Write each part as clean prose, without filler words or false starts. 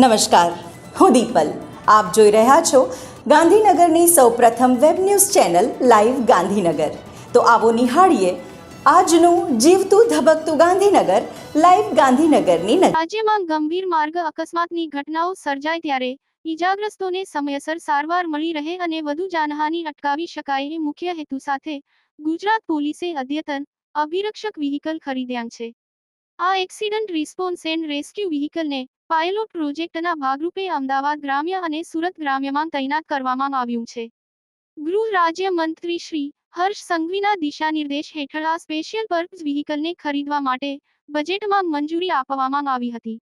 નમસ્કાર, હું દીપલ. આપ જોઈ રહ્યા છો ગાંધીનગરની સૌપ્રથમ web news channel live Gandhinagar. તો આવો નિહાળીએ આજનું જીવતું ધબકતું ગાંધીનગર લાઈવ ગાંધીનગરની નજર. રાજ્યમાં ગંભીર માર્ગ અકસ્માતની ઘટનાઓ સર્જાય ત્યારે ઈજાગ્રસ્તોને સમયસર સારવાર મળી રહે અને વધુ જાનહાનિ અટકાવી શકાય એ મુખ્ય હેતુ સાથે ગુજરાત પોલીસે અદ્યતન અભિરક્ષક વ્હીકલ ખરીદ્યા છે. આ એક્સિડન્ટ રિસ્પોન્સ એન્ડ રેસ્ક્યુ વ્હીકલને પાયલોટ પ્રોજેક્ટના ભાગરૂપે અમદાવાદ ગ્રામ્ય અને સુરત ગ્રામ્યમાં તૈનાત કરવામાં આવ્યું છે. ગૃહ રાજ્ય મંત્રી શ્રી હર્ષ સંઘવીના દિશાનિર્દેશ હેઠળ આ સ્પેશિયલ પર્પઝ વ્હીકલને ખરીદવા માટે બજેટમાં મંજૂરી આપવામાં આવી હતી.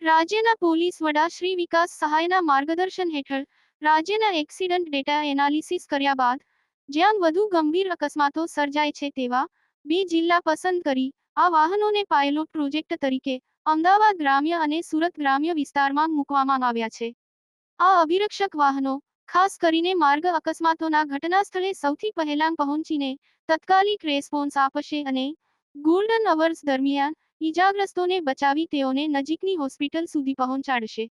રાજ્યના પોલીસ વડા શ્રી વિકાસ સહાયના માર્ગદર્શન હેઠળ રાજ્યના એક્સિડન્ટ ડેટા એનાલિસિસ કર્યા બાદ જ્યાં વધુ ગંભીર અકસ્માતો સર્જાય છે તેવા 2 જિલ્લા પસંદ કરી આ વાહનોને પાયલોટ પ્રોજેક્ટ તરીકે અમદાવાદ ગ્રામ્ય અને સુરત ગ્રામ્ય વિસ્તારમાં મૂકવામાં આવ્યા છે. આ અભિરક્ષક વાહનો ખાસ કરીને માર્ગ અકસ્માતોના ઘટના સ્થળે સૌથી પહેલાં પહોંચીને તત્કાલિક રેસ્પોન્સ આપશે અને ગોલ્ડન અવર્સ દરમિયાન ઈજાગ્રસ્તોને બચાવી તેઓને નજીકની હોસ્પિટલ સુધી પહોંચાડશે.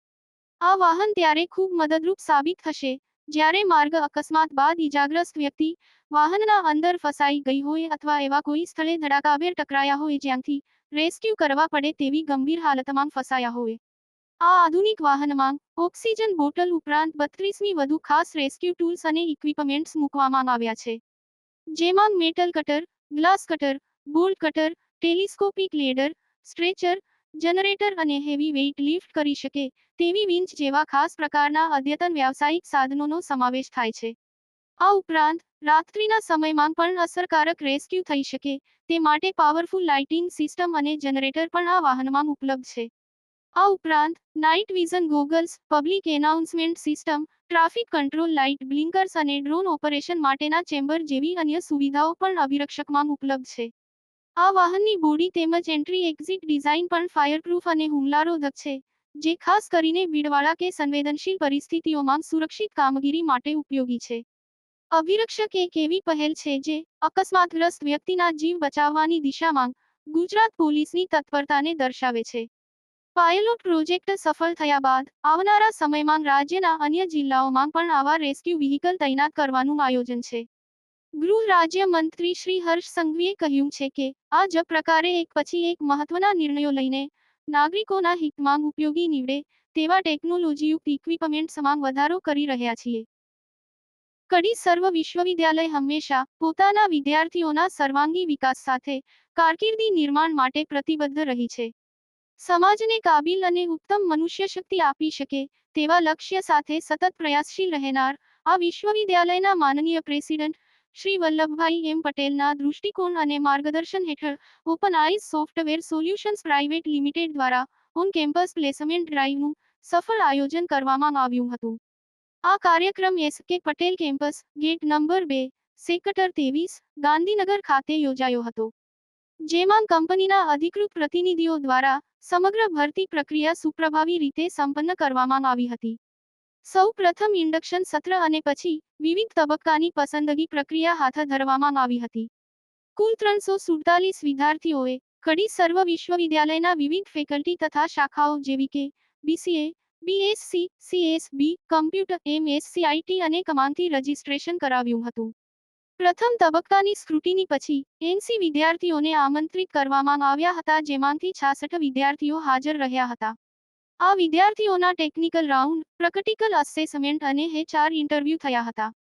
આ વાહન ત્યારે ખૂબ મદદરૂપ સાબિત થશે જ્યારે માર્ગ અકસ્માત બાદ ઈજાગ્રસ્ત વ્યક્તિ વાહનના અંદર ફસાઈ ગઈ હોય અથવા એવા કોઈ સ્થળે ધડાકાભેર ટકરાયા હોય જ્યાંથી રેસ્ક્યુ કરવા પડે તેવી ગંભીર હાલતમાં ફસાયા હોય. આ આધુનિક વાહનમાં ઓક્સિજન બોટલ ઉપરાંત 32મી વધુ ખાસ રેસ્ક્યુ ટૂલ્સ અને ઇક્વિપમેન્ટ્સ મૂકવામાં આવ્યા છે. જેમાં metal cutter, glass cutter, bolt cutter, telescopic ladder, stretcher, generator અને હેવી વેઇટ લિફ્ટ કરી શકે તેવી વિંચ જેવા ખાસ પ્રકારના અદ્યતન વ્યાવસાયિક સાધનોનો સમાવેશ થાય છે. આ ઉપરાંત રાત્રિના સમયમાં પણ અસરકારક રેસ્ક્યુ થઈ શકે તે માટે પાવરફુલ લાઇટિંગ સિસ્ટમ અને જનરેટર પણ આ વાહનમાં ઉપલબ્ધ છે. આ ઉપરાંત night vision goggles, public announcement system, traffic control light, blinkers અને ડ્રોન ઓપરેશન માટેના ચેમ્બર જેવી અન્ય સુવિધાઓ પણ અભિરક્ષકમાં ઉપલબ્ધ છે. આ વાહનની બોડી તેમજ એન્ટ્રી એક્ઝિટ ડિઝાઇન પણ ફાયરપ્રૂફ અને હુમલારોધક છે, જે ખાસ કરીને ભીડવાળા કે સંવેદનશીલ પરિસ્થિતિઓમાં સુરક્ષિત કામગીરી માટે ઉપયોગી છે. અભિરક્ષક એક એવી પહેલ છે જે અકસ્માતગ્રસ્ત વ્યક્તિના જીવ બચાવવાની દિશામાં ગુજરાત પોલીસની તત્પરતાને દર્શાવે છે. પાયલોટ પ્રોજેક્ટ સફળ થયા બાદ આવનારા સમયમાં રાજ્યના અન્ય જિલ્લાઓમાં પણ આવા રેસ્ક્યુ વ્હીકલ તૈનાત કરવાનું આયોજન છે. ગૃહ રાજ્ય મંત્રી શ્રી હર્ષ સંઘવીએ કહ્યું છે કે આ જ પ્રકારે એક પછી એક મહત્વના નિર્ણયો લઈને નાગરિકોના હિતમાં ઉપયોગી નીવડે તેવા ટેકનોલોજીયુક્ત ઇક્વિપમેન્ટ્સમાં વધારો કરી રહ્યા છીએ. કડી સર્વ વિશ્વવિદ્યાલય હંમેશા પોતાના વિદ્યાર્થીઓના સર્વાંગી વિકાસ સાથે કારકિર્દી નિર્માણ માટે પ્રતિબદ્ધ રહી છે. સમાજને કાબિલ અને ઉત્તમ મનુષ્ય શક્તિ આપી શકે તેવા લક્ષ્ય સાથે સતત પ્રયાસશીલ રહેનાર આ વિશ્વવિદ્યાલયના માનનીય પ્રેસિડેન્ટ શ્રી વલ્લભભાઈ એમ પટેલના દૃષ્ટિકોણ અને માર્ગદર્શન હેઠળ Open Eyes software solutions private limited દ્વારા ઓન કેમ્પસ પ્લેસમેન્ટ ડ્રાઇવનું સફળ આયોજન કરવામાં આવ્યું હતું. આ કાર્યક્રમ S K. Patel campus, gate number 2, sector 23, Gandhinagar ખાતે યોજાયો હતો. જેમાં કંપનીના અધિકૃત પ્રતિનિધિઓ દ્વારા સમગ્ર ભરતી પ્રક્રિયા સુપ્રભાવી રીતે સંપન્ન કરવામાં આવી હતી. સૌ પ્રથમ ઇન્ડક્શન સત્ર અને પછી વિવિધ તબક્કાની પસંદગી પ્રક્રિયા હાથ ધરવામાં આવી હતી. કુલ 347 વિદ્યાર્થીઓએ કડી સર્વ વિશ્વવિદ્યાલયના વિવિધ ફેકલ્ટી તથા શાખાઓ જેવી કે BCA, BSc, CSB, computer, MSc IT અને કમાનથી રજીસ્ટ્રેશન કરાવ્યું હતું. પ્રથમ તબક્કાની સ્ક્રુટિની પછી 80 વિદ્યાર્થીઓને આમંત્રિત કરવામાં આવ્યા હતા, જેમાંથી 66 વિદ્યાર્થીઓ હાજર રહ્યા હતા. આ વિદ્યાર્થીઓના ટેકનિકલ રાઉન્ડ, પ્રેક્ટિકલ અસેસમેન્ટ અને HR ઇન્ટરવ્યૂ થયા હતા.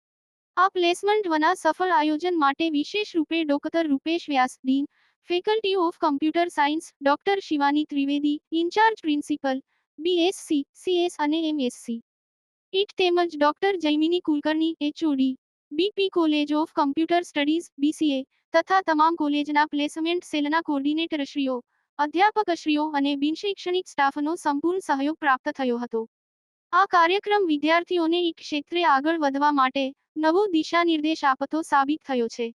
આ પ્લેસમેન્ટ વના સફળ આયોજન માટે વિશેષ રૂપે doctor Rupesh Vyas, dean, faculty of computer science, doctor Shivani Trivedi, incharge principal, BSc, CS અને MSc ઇટ તેમજ doctor Jaimini Kulkarni, HOD, BP college of computer studies, BCA તથા તમામ કોલેજના પ્લેસમેન્ટ સેલના કોર્ડિનેટરશ્રીઓ, અધ્યાપકશ્રીઓ અને બિનશૈક્ષણિક સ્ટાફનો સંપૂર્ણ સહયોગ પ્રાપ્ત થયો હતો. આ કાર્યક્રમ વિદ્યાર્થીઓને એક ક્ષેત્રે આગળ વધવા માટે નવો દિશાનિર્દેશ આપતો સાબિત થયો છે.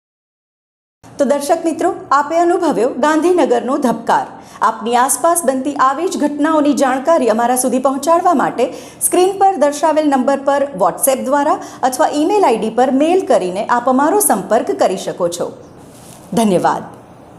તો દર્શક મિત્રો, આપે અનુભવ્યો ગાંધીનગરનો ધબકાર. આપની આસપાસ બનતી આવી જ ઘટનાઓની જાણકારી અમારા સુધી પહોંચાડવા માટે સ્ક્રીન પર દર્શાવેલ નંબર પર વોટ્સએપ દ્વારા અથવા ઈમેલ ID પર મેલ કરીને આપ અમારો સંપર્ક કરી શકો છો. ધન્યવાદ.